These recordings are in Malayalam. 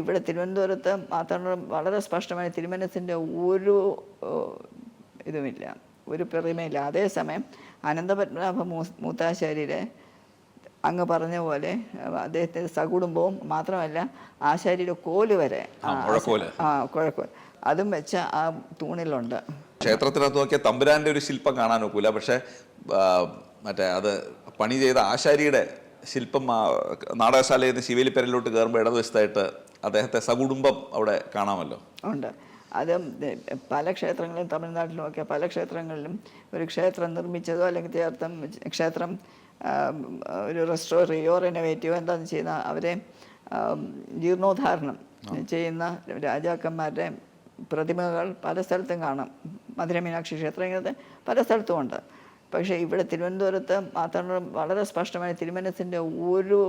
ഇവിടെ തിരുവനന്തപുരത്ത് മാത്രം വളരെ സ്പഷ്ടമായി തിരുമനസിൻ്റെ ഒരു ഇതുമില്ല, ഒരു പെറിമയില്ല. അതേസമയം അനന്തപത്മനാഭ മൂത്താശാരിയുടെ അങ്ങ് പറഞ്ഞ പോലെ അദ്ദേഹത്തിൻ്റെ സകുടുംബവും മാത്രമല്ല ആശാരിയുടെ കോല് വരെ കുഴക്കോൽ അതും വെച്ച ആ തൂണിലുണ്ട്. ക്ഷേത്രത്തിനകത്ത് നോക്കിയാൽ തമ്പുരാന്റെ ഒരു ശില്പം കാണാൻ ഒക്കില്ല, പക്ഷെ മറ്റേ അത് പണി ചെയ്ത ആശാരിയുടെ ശില്പം നാടകശാലയിൽ നിന്ന് ശിവേലിപ്പെരയിലോട്ട് കയറുമ്പോൾ ഇടതുവശത്തായിട്ട് അദ്ദേഹത്തെ സകുടുംബം അവിടെ കാണാമല്ലോ. ഉണ്ട്. അത് പല ക്ഷേത്രങ്ങളിലും തമിഴ്നാട്ടിലും ഒക്കെ പല ക്ഷേത്രങ്ങളിലും ഒരു ക്ഷേത്രം നിർമ്മിച്ചതോ അല്ലെങ്കിൽ ക്ഷേത്രം ഒരു റെസ്റ്റോറയോ റിനോവേറ്റീവോ എന്താണെന്ന് ചെയ്യുന്ന അവരെ ജീർണോദ്ധാരണം ചെയ്യുന്ന രാജാക്കന്മാരുടെ പ്രതിമകൾ പല സ്ഥലത്തും കാണാം. മധുര മീനാക്ഷി ക്ഷേത്രം ഇങ്ങനത്തെ പല സ്ഥലത്തും ഉണ്ട്. പക്ഷേ ഇവിടെ തിരുവനന്തപുരത്ത് മാത്രം വളരെ സ്പഷ്ടമായി തിരുമനസിൻ്റെ ഒരു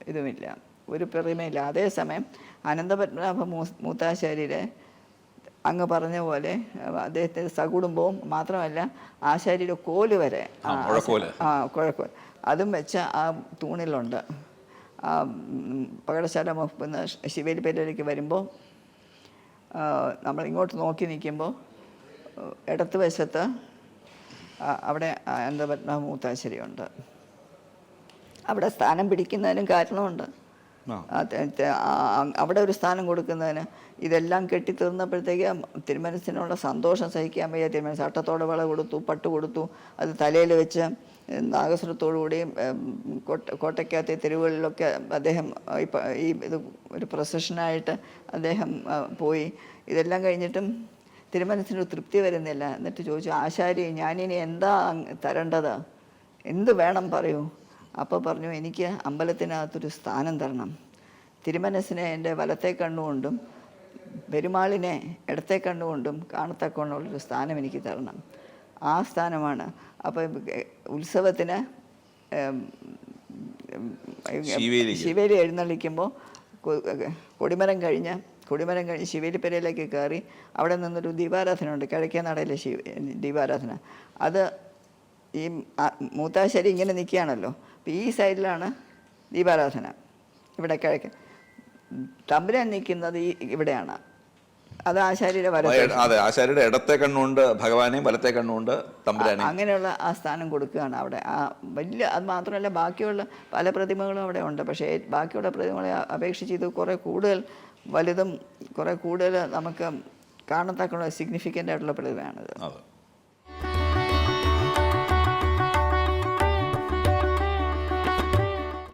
ഇതുമില്ല, ഒരു പെറിമയില്ല. അതേസമയം അനന്തപത്മനാഭ മൂത്താശാരിയുടെ അങ്ങ് പറഞ്ഞ പോലെ അദ്ദേഹത്തിൻ്റെ സകുടുംബവും മാത്രമല്ല ആശാരിയുടെ കോല് വരെ കുഴക്കോൽ അതും വെച്ച ആ തൂണിലുണ്ട്. പകടശാല മുഹമ്മദ് ശിവേലിപ്പേരയിലേക്ക് വരുമ്പോൾ നമ്മൾ ഇങ്ങോട്ട് നോക്കി നിൽക്കുമ്പോൾ ഇടത്ത് വശത്ത് അവിടെ അനന്തപത്മനാഭ മൂത്താശാരിയുണ്ട്. അവിടെ സ്ഥാനം പിടിക്കുന്നതിനും കാരണമുണ്ട്. അവിടെ ഒരു സ്ഥാനം കൊടുക്കുന്നതിന് ഇതെല്ലാം കെട്ടിത്തീർന്നപ്പോഴത്തേക്ക് തിരുമനസിനുള്ള സന്തോഷം സഹിക്കാൻ വയ്യ. തിരുമനസ് അട്ടത്തോടെ വള കൊടുത്തു, പട്ട് കൊടുത്തു, അത് തലയിൽ വെച്ച് നാഗസ്വരത്തോടുകൂടി കോട്ടയ്ക്കകത്തെ തെരുവുകളിലൊക്കെ അദ്ദേഹം ഈ ഇത് ഒരു പ്രൊസഷനായിട്ട് അദ്ദേഹം പോയി. ഇതെല്ലാം കഴിഞ്ഞിട്ടും തിരുമനസിന് തൃപ്തി വരുന്നില്ല. എന്നിട്ട് ചോദിച്ചു, ആശാരി ഞാനിനി എന്താ തരേണ്ടത്, എന്ത് വേണം പറയൂ. അപ്പോൾ പറഞ്ഞു, എനിക്ക് അമ്പലത്തിനകത്തൊരു സ്ഥാനം തരണം. തിരുമനസിനെ എൻ്റെ വലത്തെ കണ്ണുകൊണ്ടും പെരുമാളിനെ ഇടത്തെ കണ്ണുകൊണ്ടും കാണത്തക്കൊണ്ടുള്ളൊരു സ്ഥാനം എനിക്ക് തരണം. ആ സ്ഥാനമാണ്. അപ്പോൾ ഉത്സവത്തിന് ശിവേലി എഴുന്നള്ളിക്കുമ്പോൾ കൊടിമരം കഴിഞ്ഞ് ശിവേലിപ്പെരയിലേക്ക് കയറി അവിടെ നിന്നൊരു ദീപാരാധന ഉണ്ട്, കിഴക്കേ നടയിലെ ദീപാരാധന. അത് ഈ മൂത്താശ്ശേരി ഇങ്ങനെ നിൽക്കുകയാണല്ലോ. അപ്പോൾ ഈ സൈഡിലാണ് ദീപാരാധന, ഇവിടെ കിഴക്ക്. തമ്പുരാൻ നിൽക്കുന്നത് ഇവിടെയാണ്. അത് ആശാരിയുടെ ആശാരിയുടെ ഇടത്തെ കണ്ണുകൊണ്ട് ഭഗവാനെയും വലത്തെ കണ്ണുകൊണ്ട് തമ്പുരാനെ, അങ്ങനെയുള്ള ആ സ്ഥാനം കൊടുക്കുകയാണ് അവിടെ. ആ വലിയ, അത് മാത്രമല്ല ബാക്കിയുള്ള പല പ്രതിമകളും അവിടെ ഉണ്ട്. പക്ഷേ ബാക്കിയുള്ള പ്രതിമകളെ അപേക്ഷിച്ച് ഇത് കുറേ കൂടുതൽ വലുതും കുറേ കൂടുതൽ നമുക്ക് കാണത്തക്കുള്ള സിഗ്നിഫിക്കൻ്റ് ആയിട്ടുള്ള പ്രതിമയാണിത്.